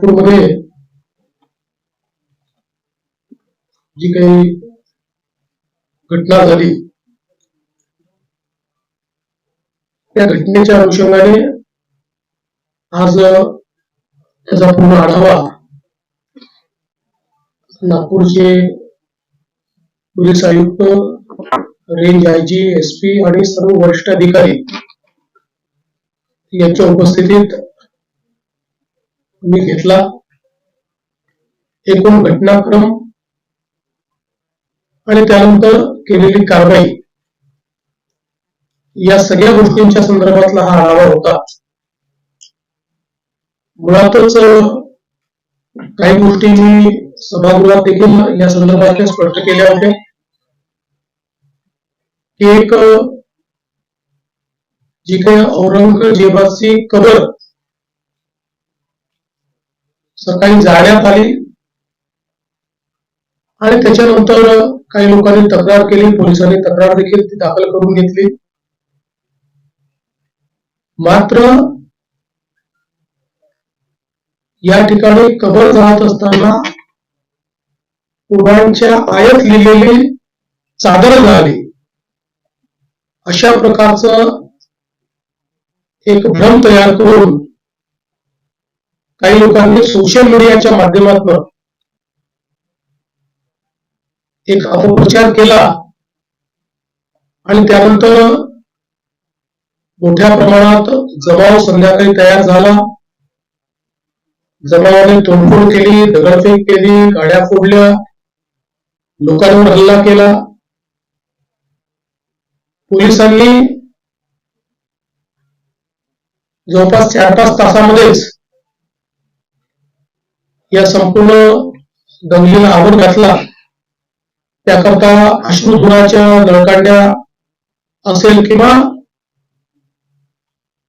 नागपूरमध्ये जी काही घटना झाली त्या घटनेच्या अनुषंगाने आज त्याचा पूर्ण आढावा नागपूरचे पोलीस आयुक्त, रेंज आयजी, एसपी आणि सर्व वरिष्ठ अधिकारी यांच्या उपस्थितीत मी घेतला. एकूण घटनाक्रम आणि त्यानंतर केलेली कारवाई या सगळ्या गोष्टींच्या संदर्भातला हा आढावा होता. मुळातच काही गोष्टी मी सभागृहात देखील या संदर्भातल्या स्पष्ट केल्या होत्या की एक जी काही औरंगजेबाची कबर सकाळी जाळण्यात आली आणि त्याच्यानंतर काही लोकांनी तक्रार केली, पोलिसांनी तक्रार देखील दाखल करून घेतली. मात्र या ठिकाणी कबर जाळत असताना उडांच्या आयत लिहिलेली चादर झाली अशा प्रकारचं एक भ्रम तयार करून काही लोकांनी सोशल मीडियाच्या माध्यमातून एक अपप्रचार केला आणि त्यानंतर मोठ्या प्रमाणात जमाव संध्याकाळी तयार झाला. जमावाने तोडफोड केली, दगडफेक केली, गाड्या फोडल्या, लोकांवर हल्ला केला. पोलिसांनी जवळपास 4-5 तासामध्येच या संपूर्ण दंगलीला आवर घातला. त्याकरता अश्रुधुराच्या नळकांड्या असेल किंवा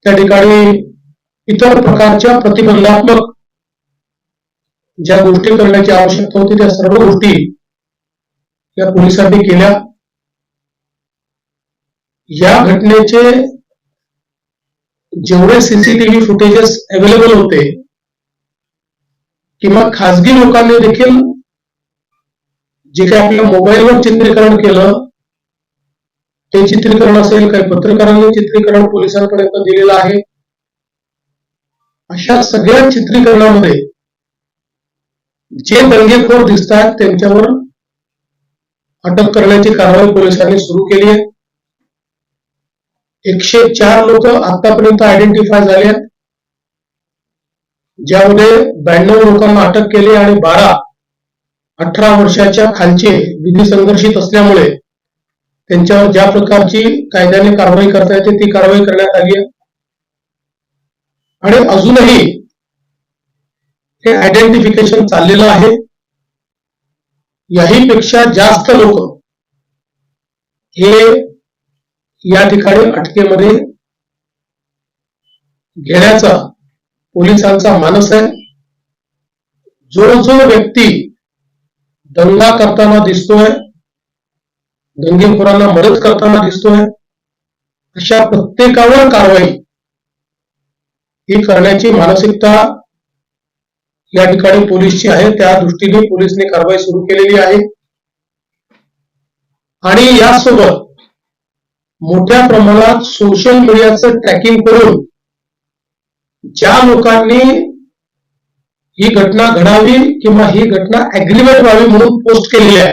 त्या ठिकाणी इतर प्रकारच्या प्रतिबंधात्मक ज्या गोष्टी करण्याची आवश्यकता होती त्या सर्व गोष्टी या पोलिसांनी केल्या. या घटनेचे जेवढे सीसीटीव्ही फुटेजेस अवेलेबल होते किंवा खासगी लोकांनी देखील जे काही आपल्या मोबाईलवर चित्रीकरण केलं ते चित्रीकरण असेल, काही पत्रकारांनी चित्रीकरण पोलिसांपर्यंत दिलेलं आहे. अशा सगळ्या चित्रीकरणामध्ये जे दंगेखोर दिसत आहेत त्यांच्यावर अटक करण्याची कारवाई पोलिसांनी सुरू केली आहे. 104 लोक आतापर्यंत आयडेंटिफाय झाले आहेत, ज्यामध्ये 92 लोकांना अटक केली आणि 18 वर्षाच्या खालचे विधी संघर्षित असल्यामुळे त्यांच्यावर ज्या प्रकारची कायद्याने कारवाई करता येते ती कारवाई करण्यात आली आहे. आणि अजूनही हे आयडेंटिफिकेशन चाललेलं आहे. याही पेक्षा जास्त लोक हे या ठिकाणी अटकेमध्ये घेण्याचा पोलिसांचा मानस आहे. जो व्यक्ती दंगा करताना दिसतोय, दंगेखोरांना मदत करताना दिसतोय, अशा प्रत्येकावर कारवाई ही करण्याची मानसिकता या ठिकाणी पोलीसची आहे. त्या दृष्टीने पोलिसने कारवाई सुरू केलेली आहे. आणि यासोबत मोठ्या प्रमाणात सोशल मीडियाचं ट्रॅकिंग करून ज्या लोकांनी ही घटना घडावी किंवा ही घटना अग्रिमेंट व्हावी म्हणून पोस्ट केलेली आहे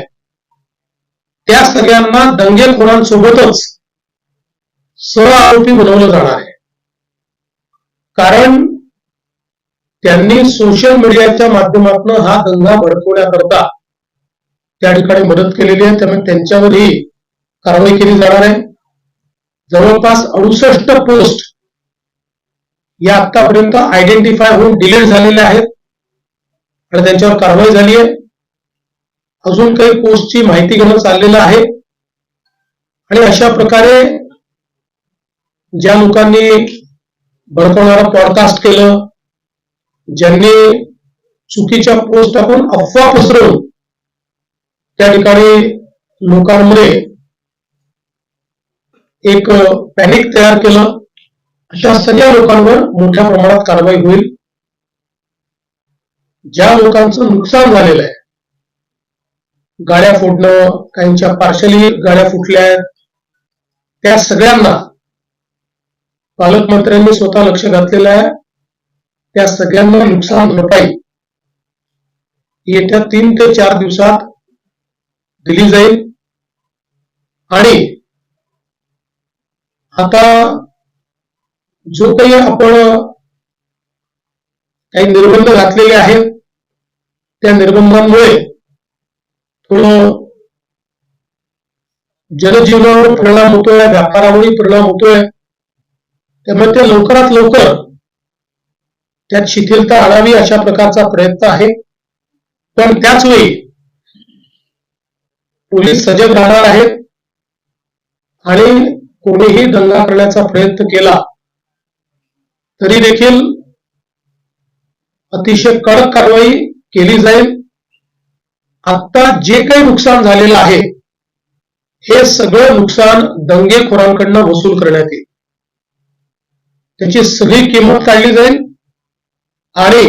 त्या सगळ्यांना दंगेखोरांसोबतच सह आरोपी बनवलं जाणार आहे. कारण त्यांनी सोशल मीडियाच्या माध्यमातून हा दंगा भडकवण्याकरता त्या ठिकाणी मदत केलेली आहे. त्यामुळे त्यांच्यावरही कारवाई केली जाणार आहे. जवळपास 68 पोस्ट या आतापर्यंत आयडेंटिफाय होऊन डिलीट झालेल्या आहेत आणि त्यांच्यावर कारवाई झाली आहे. अजून काही पोस्टची माहिती घेणं चाललेलं आहे. आणि अशा प्रकारे ज्या लोकांनी भडकवणारा पॉडकास्ट केलं, ज्यांनी चुकीच्या पोस्ट टाकून अफवा पसरवून त्या ठिकाणी लोकांमध्ये एक पॅनिक तयार केलं, अशा सगळ्या लोकांवर मोठ्या प्रमाणात कारवाई होईल. ज्या लोकांचं नुकसान झालेलं आहे, गाड्या फोडणं, काहींच्या पार्शली गाड्या फुटल्या आहेत, त्या सगळ्यांना पालकमंत्र्यांनी स्वतः लक्ष घातलेलं आहे. त्या सगळ्यांना नुकसान भरपाई येत्या 3 ते 4 दिवसात दिली जाईल. आणि आता जो काही आपण काही निर्बंध घातलेले आहेत, त्या निर्बंधांमुळे थोडं जनजीवनावर परिणाम होतोय, व्यापारावरही परिणाम होतोय. त्यामुळे ते लवकरात लवकर त्यात शिथिलता आणावी अशा प्रकारचा प्रयत्न आहे. पण त्याच वेळी पोलीस सजग राहणार आहेत आणि कोणीही दंगा करण्याचा प्रयत्न केला तरी देखील अतिशय कडक कारवाई केली जाईल. आता जे काही नुकसान झालेलं आहे, हे सगळं नुकसान दंगेखोरांकडनं वसूल करण्यात येईल. त्याची सगळी किंमत काढली जाईल आणि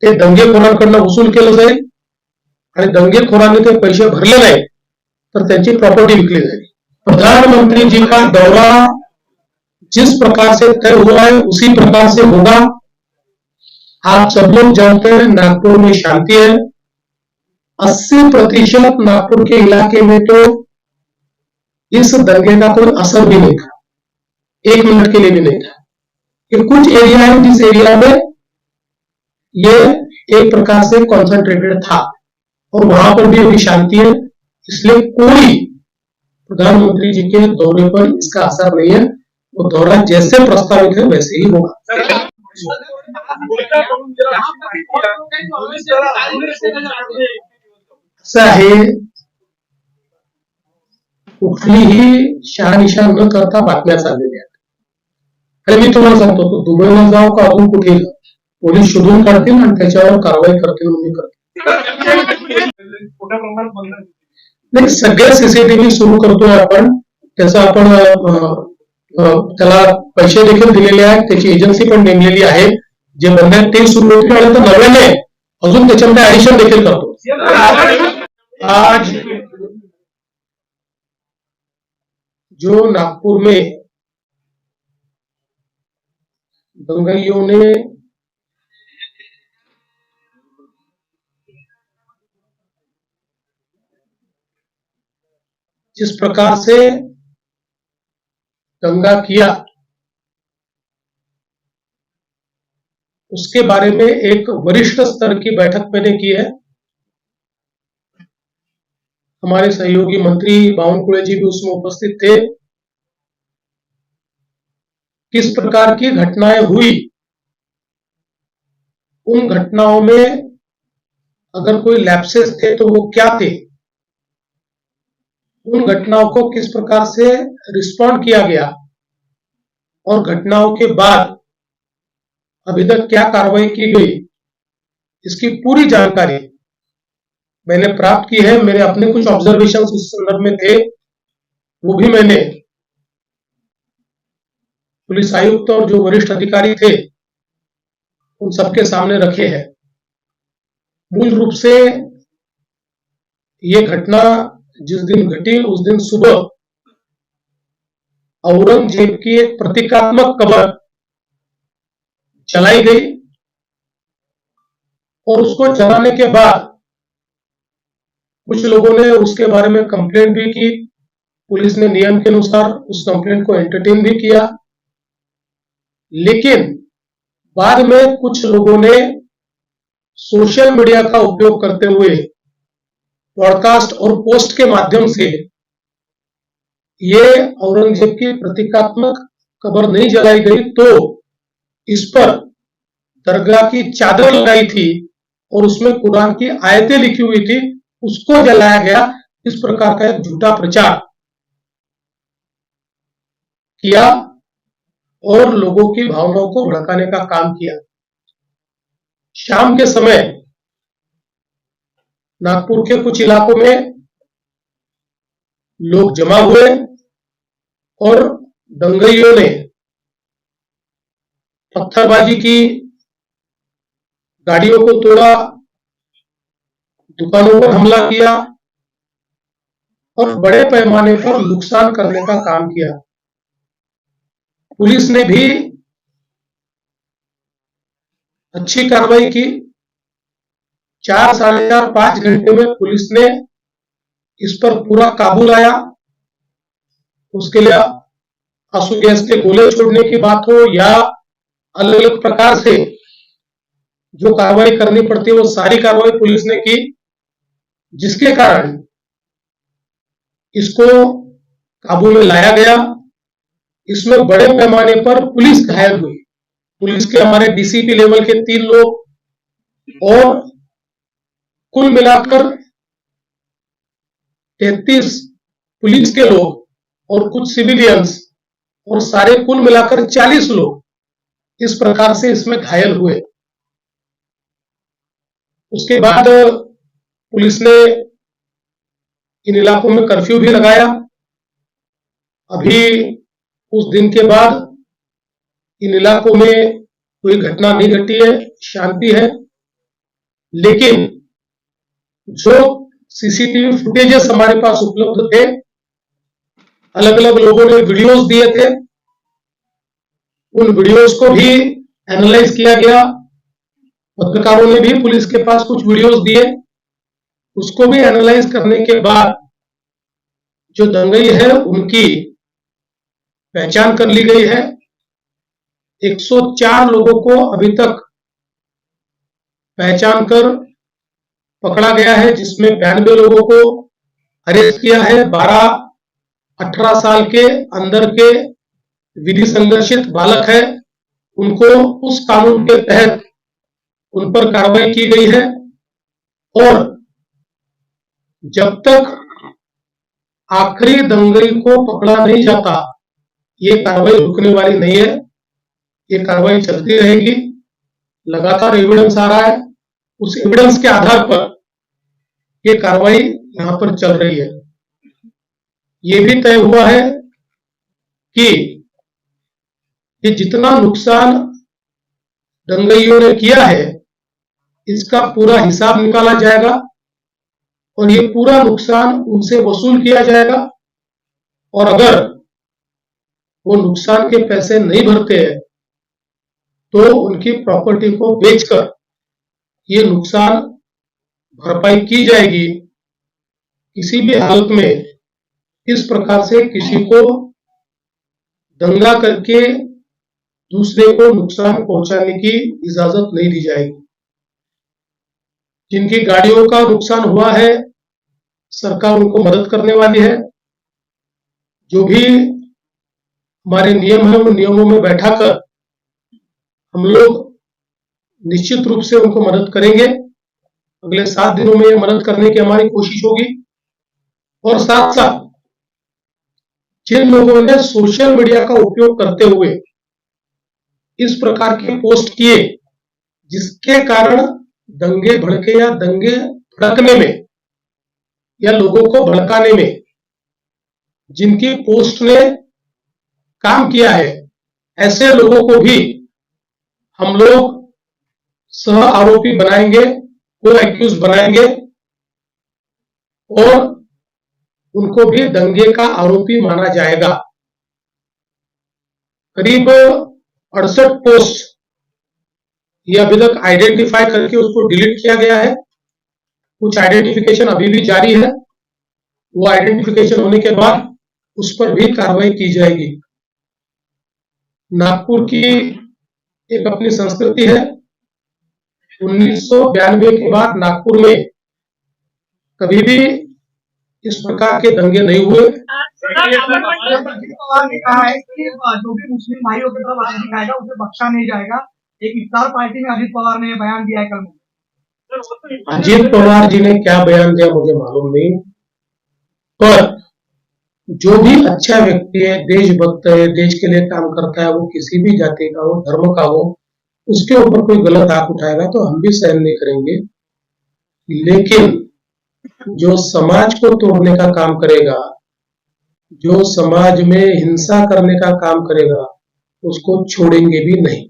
ते दंगेखोरांकडनं वसूल केलं जाईल. आणि दंगेखोरांनी ते पैसे भरले नाही तर त्यांची प्रॉपर्टी विकली जाईल. प्रधानमंत्री जी का दौरा जिस प्रकार से तय हुआ है उसी प्रकार से होगा. आप सब लोग जानते हैं नागपुर में शांति है. 80% नागपुर के इलाके में तो इस दंगे का कोई असर भी नहीं था, 1 मिनट के लिए भी नहीं था. ये कुछ एरिया है जिस एरिया में ये एक प्रकार से कॉन्सेंट्रेटेड था और वहां पर भी अभी शांति है. इसलिए कोई प्रधानमंत्री जी के दौरे पर इसका असर नहीं है. वो दौरा जैसे प्रस्तावित है वैसे ही होगा. असं आहे, कुठलीही शहानिशा न करता बातम्या चाललेल्या आहेत. आणि मी तुम्हाला सांगतो, तो दुबईला जाऊ का अजून कुठे जाऊ, पोलीस शोधून काढतील आणि त्याच्यावर कारवाई करतील म्हणजे करतील. नाही, सगळे सीसीटीव्ही सुरू करतोय आपण. त्याचं आपण त्याला पैसे देखील दिलेले आहेत, त्याची एजन्सी पण नेमलेली आहे. जे बंद आहेत ते सुरू होतील आणि तर नव्याने अजून त्याच्यामध्ये ऍडिशन देखील करतो. आज जो नागपुर में दंगाइयों ने जिस प्रकार से दंगा किया, उसके बारे में एक वरिष्ठ स्तर की बैठक मैंने की है. हमारे सहयोगी मंत्री बावनकुळे जी भी उसमें उपस्थित थे. किस प्रकार की घटनाएं हुई, उन घटनाओं में अगर कोई लैप्सेस थे तो वो क्या थे, उन घटनाओं को किस प्रकार से रिस्पॉन्ड किया गया और घटनाओं के बाद अभी तक क्या कार्रवाई की गई, इसकी पूरी जानकारी मैंने प्राप्त की है. मेरे अपने कुछ ऑब्जर्वेशन इस संदर्भ में थे, वो भी मैंने पुलिस आयुक्त और जो वरिष्ठ अधिकारी थे उन सबके सामने रखे हैं. मूल रूप से ये घटना जिस दिन घटी उस दिन सुबह औरंगजेब की एक प्रतीकात्मक कब्र जलाई गई और उसको जलाने के बाद कुछ लोगों ने उसके बारे में कंप्लेंट भी की. पुलिस ने नियम के अनुसार उस कंप्लेंट को एंटरटेन भी किया. लेकिन बाद में कुछ लोगों ने सोशल मीडिया का उपयोग करते हुए पॉडकास्ट और पोस्ट के माध्यम से ये औरंगजेब की प्रतीकात्मक कब्र नहीं जलाई गई तो इस पर दरगाह की चादर लगाई थी और उसमें कुरान की आयतें लिखी हुई थी, उसको जलाया गया. इस प्रकार का एक झूठा प्रचार किया और लोगों की भावनाओं को भड़काने का काम किया. शाम के समय नागपुर के कुछ इलाकों में लोग जमा हुए और दंगइयों ने पत्थरबाजी की, गाड़ियों को तोड़ा, दुकानों पर हमला किया और बड़े पैमाने पर नुकसान करने का काम किया। पुलिस ने भी अच्छी कार्रवाई की। 4 साढ़े 4 5 घंटे में पुलिस ने इस पर पूरा काबू लाया। उसके लिए आंसू गैस के गोले छोड़ने की बात हो या अलग अलग प्रकार से जो कार्रवाई करनी पड़ती है वो सारी कार्रवाई पुलिस ने की, जिसके कारण इसको काबू में लाया गया। इसमें बड़े पैमाने पर पुलिस घायल हुई। पुलिस के हमारे डीसीपी लेवल के 3 लोग और कुल मिलाकर 33 पुलिस के लोग और कुछ सिविलियंस और सारे कुल मिलाकर 40 लोग इस प्रकार से इसमें घायल हुए। उसके बाद पुलिस ने इन इलाकों में कर्फ्यू भी लगाया। अभी उस दिन के बाद इन इलाकों में कोई घटना नहीं घटी है, शांति है। लेकिन जो सीसीटीवी फुटेजेस हमारे पास उपलब्ध थे, अलग अलग लोगों ने वीडियोस दिए थे, उन वीडियोस को भी एनालाइज किया गया। पत्रकारों ने भी पुलिस के पास कुछ वीडियोस दिए, उसको भी एनालाइज करने के बाद जो दंगई है उनकी पहचान कर ली गई है। 104 लोगों को अभी तक पहचान कर पकड़ा गया है, जिसमें 92 लोगों को अरेस्ट किया है। 12-18 साल के अंदर के विधि संघर्षित बालक है, उनको उस कानून के तहत उन पर कार्रवाई की गई है। और जब तक आखिरी दंगई को पकड़ा नहीं जाता, ये कार्रवाई रुकने वाली नहीं है। ये कार्रवाई चलती रहेगी। लगातार एविडेंस आ रहा है, उस एविडेंस के आधार पर ये कार्रवाई यहां पर चल रही है। ये भी तय हुआ है कि ये जितना नुकसान दंगइयों ने किया है, इसका पूरा हिसाब निकाला जाएगा और ये पूरा नुकसान उनसे वसूल किया जाएगा। और अगर वो नुकसान के पैसे नहीं भरते हैं तो उनकी प्रॉपर्टी को बेचकर ये नुकसान भरपाई की जाएगी। किसी भी हालत में इस प्रकार से किसी को दंगा करके दूसरे को नुकसान पहुंचाने की इजाजत नहीं दी जाएगी। जिनकी गाड़ियों का नुकसान हुआ है, सरकार उनको मदद करने वाली है। जो भी हमारे नियम है, उन नियमों में बैठाकर हम लोग निश्चित रूप से उनको मदद करेंगे। अगले 7 दिनों में मदद करने की हमारी कोशिश होगी। और साथ साथ जिन लोगों ने सोशल मीडिया का उपयोग करते हुए इस प्रकार के पोस्ट किए, जिसके कारण दंगे भड़के या दंगे भड़कने में या लोगों को भड़काने में जिनकी पोस्ट ने काम किया है, ऐसे लोगों को भी हम लोग सह आरोपी बनाएंगे, को एक्यूज बनाएंगे और उनको भी दंगे का आरोपी माना जाएगा। करीब 68 पोस्ट ये अभी तक आइडेंटिफाई करके उसको डिलीट किया गया है। कुछ आइडेंटिफिकेशन अभी भी जारी है। वो आइडेंटिफिकेशन होने के बाद उस पर भी कार्रवाई की जाएगी। नागपुर की एक अपनी संस्कृति है। 1992 के बाद नागपुर में कभी भी इस प्रकार के दंगे नहीं हुए। पवार ने कहा है कि जो भी मुस्लिम भाइयों की तरफ आतंकी आएगा उसे बख्शा नहीं जाएगा। एक इफ्तार पार्टी में अजीत पवार ने बयान दिया है कल। अजीत पवार जी ने क्या बयान दिया मुझे मालूम नहीं, पर जो भी अच्छा व्यक्ति है, देशभक्त है, देश के लिए काम करता है, वो किसी भी जाति का हो, धर्म का हो, उसके ऊपर कोई गलत आंख उठाएगा तो हम भी सहन नहीं करेंगे। लेकिन जो समाज को तोड़ने का काम करेगा, जो समाज में हिंसा करने का काम करेगा, उसको छोड़ेंगे भी नहीं।